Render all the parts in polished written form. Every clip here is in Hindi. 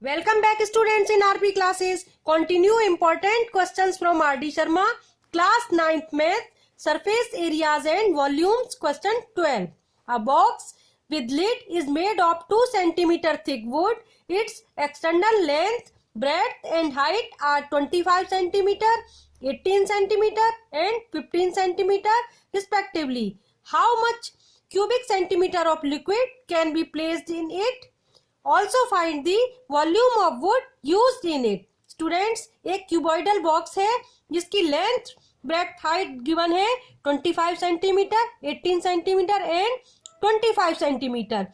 Welcome back students in RP classes. Continue important questions from RD Sharma. Class 9th Math. Surface areas and volumes. Question 12. A box with lid is made of 2 cm thick wood. Its external length, breadth and height are 25 cm, 18 cm and 15 cm respectively. How much cubic centimeter of liquid can be placed in it? Also find the volume of wood used in it. Students, एक क्यूबॉइडल बॉक्स है जिसकी लेंथ ब्रेथ हाइट गिवन है 25 सेंटीमीटर, 18 सेंटीमीटर एंड 25 सेंटीमीटर.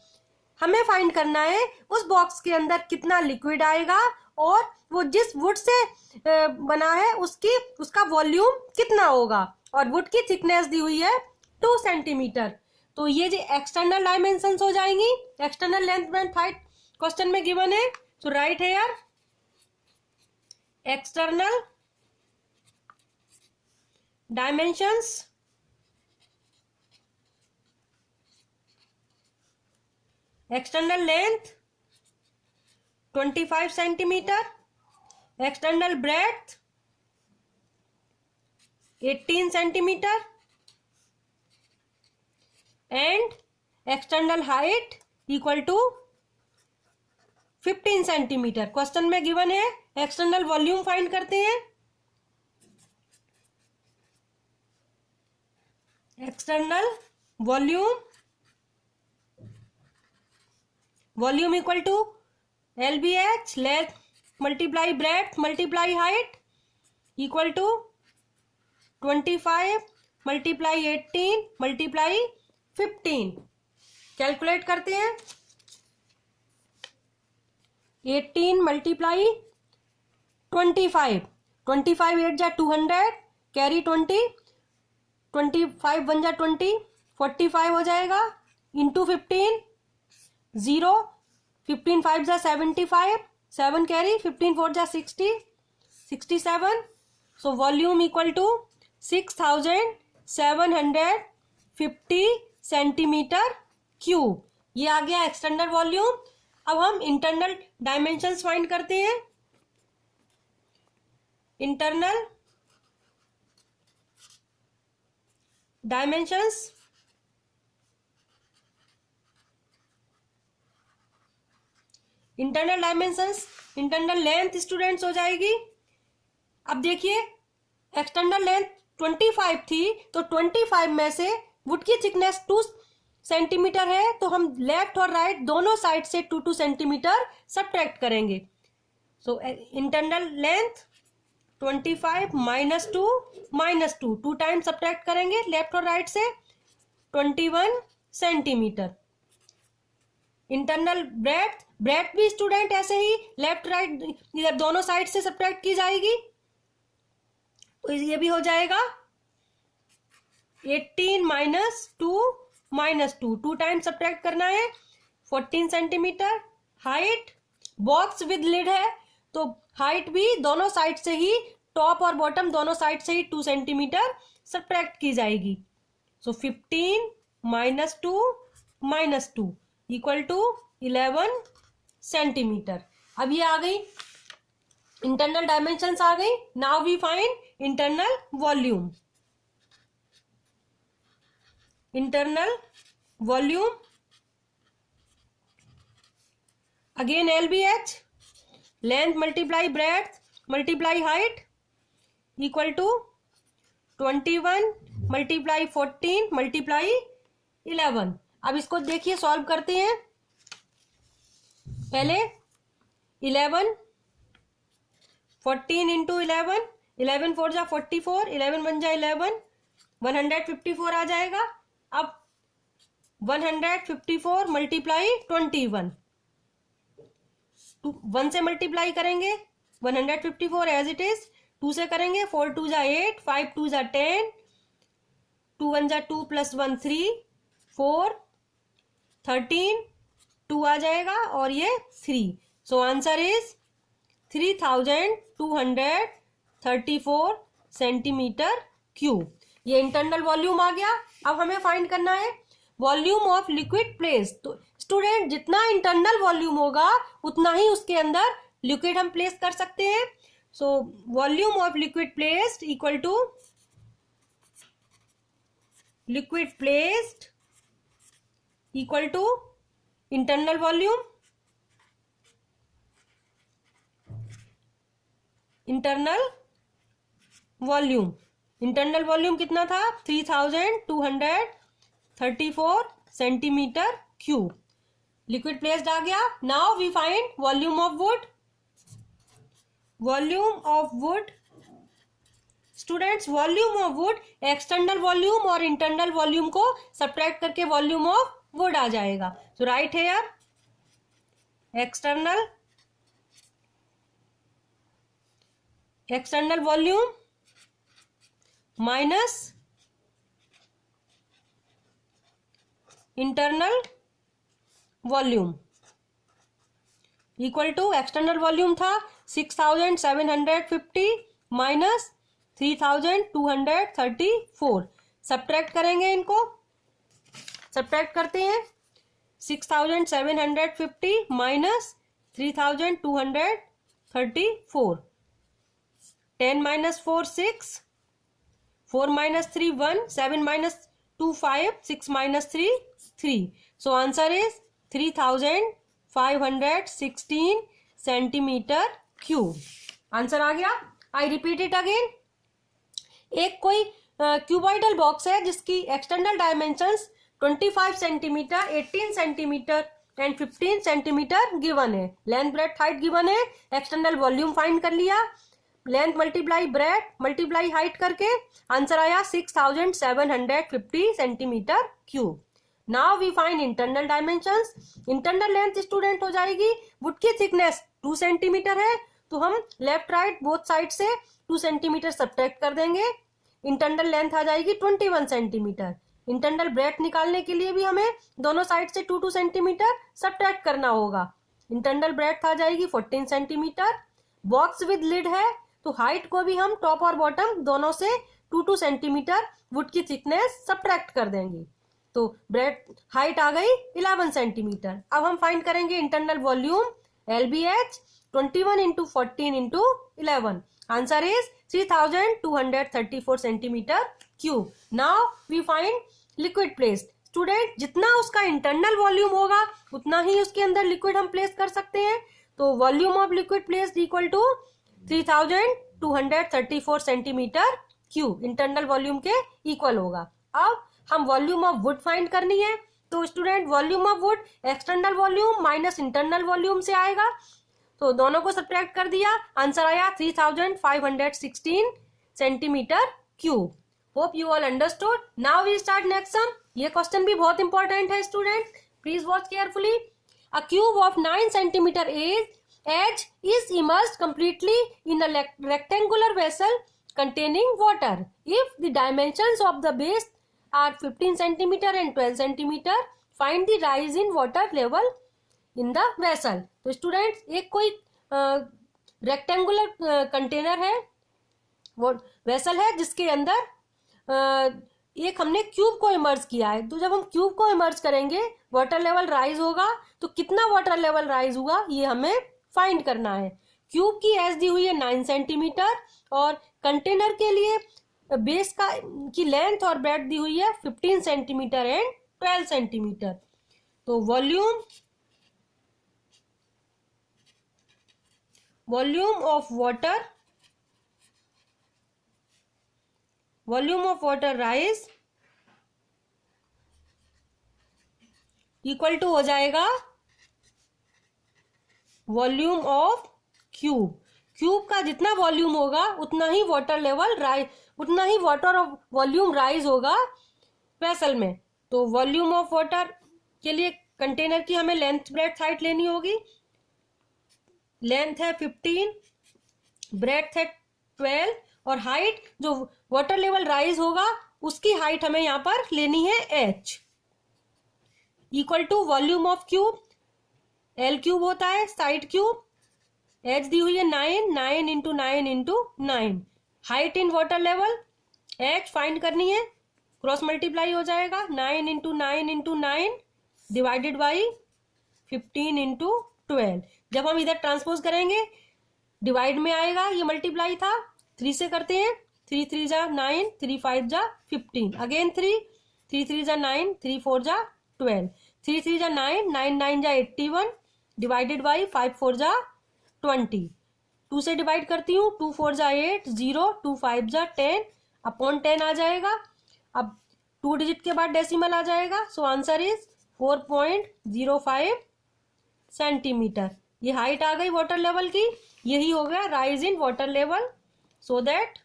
हमें फाइंड करना है उस बॉक्स के अंदर कितना लिक्विड आएगा और वो जिस वुड से बना है उसका वॉल्यूम कितना होगा. और वुड की थिकनेस दी हुई है 2 सेंटीमीटर. तो ये जो एक्सटर्नल डायमेंशंस हो जाएंगी. External length breadth height question में गिवन है, सो राइट है यार external dimensions external length 25 centimetre, external breadth 18 centimetre and external height equal to 15 centimetre. Question में गिवन है. एक्सटर्नल वॉल्यूम फाइंड करते हैं. External volume equal to LBH length multiply breadth multiply height equal to 25 multiply 18 multiply 15. Calculate करते हैं. 18 मल्टीप्लाई 25, 25 8 जा 200 कैरी 20, 25 1 जा 20, 45 हो जाएगा इंटू 15 0, 15 5 जा 75, 7 कैरी 15 4 जा 60, 67. So volume equal to 6750 centimetre cube. ये आ गया एक्सटर्नल वॉल्यूम. अब हम इंटरनल डायमेंशंस फाइंड करते हैं. Internal dimensions internal length students हो जाएगी. अब देखिए एक्सटर्नल लेंथ 25 थी तो 25 में से वुड की थिकनेस 2 सेंटीमीटर है तो हम लेफ्ट और राइट दोनों साइड से 2 सेंटीमीटर सब्ट्रैक्ट करेंगे. So internal length 25 -2 2 time subtract करेंगे लेफ्ट और राइट से 21 सेंटीमीटर. इंटरनल ब्रेथ भी स्टूडेंट ऐसे ही लेफ्ट राइट इधर दोनों साइड से सब्ट्रैक्ट की जाएगी. तो ये भी हो जाएगा 18 -2 2 टाइम सब्ट्रैक्ट करना है 14 centimetre. Height box with lid है तो हाइट भी दोनों साइड से ही टॉप और बॉटम दोनों साइड से ही 2 सेंटीमीटर सब्ट्रैक्ट की जाएगी. So 15 -2 equal to 11 centimetre. अब ये आ गई इंटरनल डायमेंशंस आ गई. Now we find internal volume. Internal volume again LBH length multiply breadth multiply height equal to 21 multiply 14 multiply 11. अब इसको देखिए सॉल्व करते हैं. पहले 11 14 इंटू 11 11 4 जा 44 11 1 जा 11 154 आ जाएगा. अब 154 मल्टीप्लाई 21 1 से मल्टीप्लाई करेंगे 154 एज इट इज. 2 से करेंगे 4 2 जा 8 5 2 जा 10 2 1 जा 2 प्लस 1 3 4 13 2 आ जाएगा और ये 3. सो आंसर इज 3234 सेंटीमीटर क्यूब. ये इंटरनल वॉल्यूम आ गया. अब हमें फाइंड करना है वॉल्यूम ऑफ लिक्विड प्लेस। तो स्टूडेंट जितना इंटरनल वॉल्यूम होगा उतना ही उसके अंदर लिक्विड हम प्लेस कर सकते हैं। So volume of liquid placed equal to liquid placed equal to internal volume, internal volume कितना था 3234 सेंटीमीटर क्यूब। लिक्विड प्लेस्ड आ गया। Now we find volume of wood. Volume of wood students, volume of wood external volume और इंटरनल वॉल्यूम को सब्ट्रैक्ट करके वॉल्यूम ऑफ वुड आ जाएगा। So right here external volume minus internal volume equal to external volume था 6750 माइनस 3234। सब्ट्रैक्ट करेंगे, इनको सब्ट्रैक्ट करते हैं। 6750 minus 3234, 10 minus 4 6, 4 minus 3 1, 7 minus 2 5, 6 minus 3 3. So answer is 3516 centimetre cube. Answer आ गया। I repeat it again. एक कोई क्यूबॉइडल बॉक्स है जिसकी external dimensions 25 centimetre, 18 centimetre and 15 centimetre given है। लेंथ ब्रेड्थ हाइट गिवन है। एक्सटर्नल वॉल्यूम फाइंड कर लिया। Length multiply breadth multiply height करके आंसर आया 6750 centimetre cube. Now we find internal dimensions. Internal length student हो जाएगी, वुड की थिकनेस 2 सेंटीमीटर है तो हम लेफ्ट राइट बोथ साइड से 2 सेंटीमीटर सब्ट्रैक्ट कर देंगे। इंटरनल लेंथ आ जाएगी 21 सेंटीमीटर। इंटरनल ब्रेड्थ निकालने के लिए भी हमें दोनों साइड से 2 सेंटीमीटर सब्ट्रैक्ट करना होगा। इंटरनल ब्रेड्थ आ जाएगी 14 सेंटीमीटर। बॉक्स विद लिड है तो हाइट को भी हम टॉप और बॉटम दोनों से 2 सेंटीमीटर वुड की थिकनेस सब्ट्रैक्ट कर देंगे। तो ब्रेड हाइट आ गई 11 सेंटीमीटर। अब हम फाइंड करेंगे internal volume LBH 21 into 14 into 11। Answer is 3234 centimetre cube. Now we find liquid place. Student जितना उसका इंटरनल वॉल्यूम होगा उतना ही उसके अंदर लिक्विड हम प्लेस कर सकते हैं। तो volume of liquid placed equal to 3234 centimetre cube internal volume के इक्वल होगा। अब हम वॉल्यूम ऑफ वुड फाइंड करनी है। तो student volume of wood external volume minus internal volume से आएगा। तो दोनों को सब्ट्रैक्ट कर दिया, आंसर आया 3516 centimetre cube. Hope you all understood. Now we start next sum. ये क्वेश्चन भी बहुत इंपॉर्टेंट है student, please watch carefully. A cube of 9 centimetre edge is immersed completely in a rectangular vessel containing water. If the dimensions of the base are 15 centimeter and 12 centimeter, find the rise in water level in the vessel. तो स्टूडेंट्स एक कोई रेक्टेंगुलर कंटेनर है, वो वेसल है जिसके अंदर एक हमने क्यूब को इमर्ज किया है। तो जब हम क्यूब को इमर्ज करेंगे वाटर लेवल राइज होगा। तो कितना वाटर लेवल राइज हुआ ये हमें फाइंड करना है। क्यूब की एज दी हुई है 9 सेंटीमीटर और कंटेनर के लिए बेस की लेंथ और ब्रेड्थ दी हुई है 15 सेंटीमीटर एंड 12 सेंटीमीटर। तो volume of water rise equal to हो जाएगा वॉल्यूम ऑफ क्यूब का जितना वॉल्यूम होगा उतना ही वाटर लेवल राइज, उतना ही वाटर वॉल्यूम राइज होगा वेसल में। तो वॉल्यूम ऑफ वाटर के लिए कंटेनर की हमें लेंथ ब्रेड्थ हाइट लेनी होगी। लेंथ है 15, ब्रेड्थ है 12 और हाइट जो वाटर लेवल राइज होगा उसकी हाइट हमें यहां पर लेनी है h equal to volume of cube. L cube होता है साइड क्यूब, एच दी हुई है 9 into 9 into 9। Height in water level h find करनी है क्रॉस मल्टीप्लाई हो जाएगा 9 into 9 into 9 divided by 15 into 12। जब हम इधर ट्रांसपोज करेंगे डिवाइड में आएगा, ये मल्टीप्लाई था, 3 से करते हैं, 3 3 जा 9, 3 5 जा 15, अगेन 3 3 3 जा 9, 3 4 जा 12, 3 3 जा 9, 9 9 जा 81 डिवाइडेड बाई 5 4 जा 20। 2 से डिवाइड करती हूँ, 2 4 जा 8, 0 2 5 जा 10 अपॉन 10 आ जाएगा। अब 2 डिजिट के बाद डेसिमल आ जाएगा, सो आंसर इज 4.05 सेंटीमीटर। ये हाइट आ गई वाटर लेवल की, यही हो गया rise in water level. So that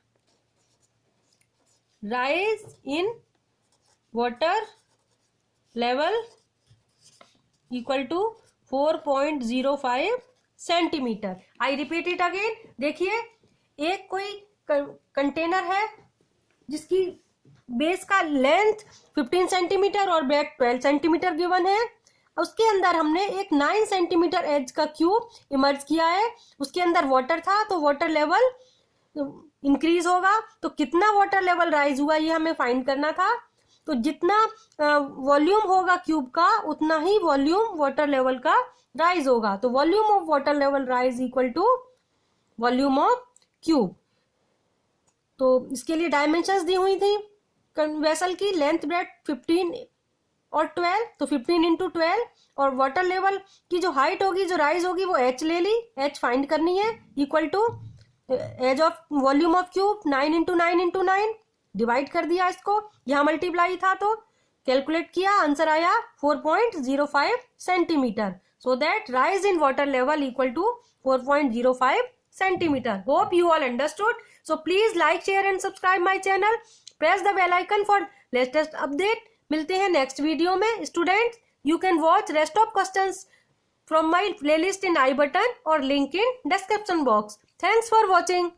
rise in water level equal to 4.05 centimetre. I repeat it again. देखिए, एक कोई कंटेनर है जिसकी बेस का लेंथ 15 सेंटीमीटर और ब्रेथ 12 सेंटीमीटर गिवन है। उसके अंदर हमने एक 9 सेंटीमीटर एज का क्यूब इमर्ज किया है, उसके अंदर वाटर था, तो वाटर लेवल इंक्रीज होगा। तो कितना वाटर लेवल राइज हुआ ये हमें फाइंड करना था। तो जितना वॉल्यूम होगा क्यूब का उतना ही वॉल्यूम वाटर लेवल का राइज होगा। तो volume of water level rise equal to volume of cube. तो इसके लिए डायमेंशंस दी हुई थी वेसल की, लेंथ ब्रेथ 15 और 12, तो 15 इंटू 12, और वाटर लेवल की जो हाइट होगी, जो राइज होगी, वो h ले ली, h फाइंड करनी है, equal to edge of volume of cube 9 into 9 into 9 divide कर दिया इसको, यहाँ मल्टीप्लाई था तो कैलकुलेट किया, आंसर आया 4.05 centimetre. So that rise in water level equal to 4.05 centimetre. Hope you all understood. So please like, share and subscribe my channel, press the bell icon for latest update. मिलते हैं नेक्स्ट वीडियो में। Students, you can watch rest of questions from my playlist in I button और link in description box. Thanks for watching.